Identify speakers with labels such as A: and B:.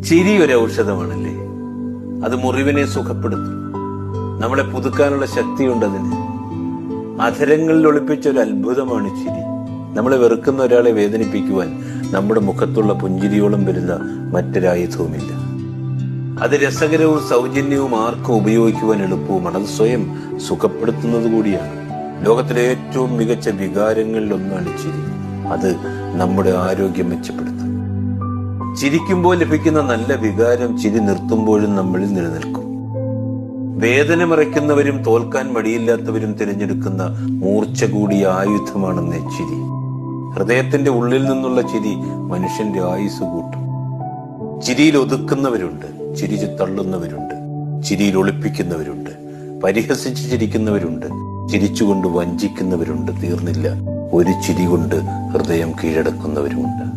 A: ചിരി ഒരു ഔഷധമാണല്ലേ. അത് മുറിവിനെ സുഖപ്പെടുത്തും. നമ്മളെ പുതുക്കാനുള്ള ശക്തിയുണ്ട് അതിന്. അധരങ്ങളിൽ ഒളിപ്പിച്ച ഒരു അത്ഭുതമാണ് ചിരി. നമ്മളെ വെറുക്കുന്ന ഒരാളെ വേദനിപ്പിക്കുവാൻ നമ്മുടെ മുഖത്തുള്ള പുഞ്ചിരിയോളം വരുന്ന മറ്റൊരായുധവുമില്ല. അത് രസകരവും സൗജന്യവും ആർക്കും ഉപയോഗിക്കുവാൻ എളുപ്പവുമാണ്. അത് സ്വയം സുഖപ്പെടുത്തുന്നത് കൂടിയാണ്. ലോകത്തിലെ ഏറ്റവും മികച്ച വികാരങ്ങളിൽ ഒന്നാണ് ചിരി. അത് നമ്മുടെ ആരോഗ്യം മെച്ചപ്പെടുത്തും. ചിരിക്കുമ്പോൾ ലഭിക്കുന്ന നല്ല വികാരം ചിരി നിർത്തുമ്പോഴും നമ്മളിൽ നിലനിൽക്കും. വേദന മറയ്ക്കുന്നവരും തോൽക്കാൻ മടിയില്ലാത്തവരും തിരഞ്ഞെടുക്കുന്ന മൂർച്ച കൂടിയ ആയുധമാണെന്ന് ചിരി. ഹൃദയത്തിന്റെ ഉള്ളിൽ നിന്നുള്ള ചിരി മനുഷ്യന്റെ ആയുസ് കൂട്ടും. ചിരിയിൽ ഒതുക്കുന്നവരുണ്ട്, ചിരി തള്ളുന്നവരുണ്ട്, ചിരിയിൽ ഒളിപ്പിക്കുന്നവരുണ്ട്, പരിഹസിച്ച് ചിരിക്കുന്നവരുണ്ട്, ചിരിച്ചുകൊണ്ട് വഞ്ചിക്കുന്നവരുണ്ട്. തീർന്നില്ല, ഒരു ചിരി കൊണ്ട് ഹൃദയം കീഴടക്കുന്നവരുമുണ്ട്.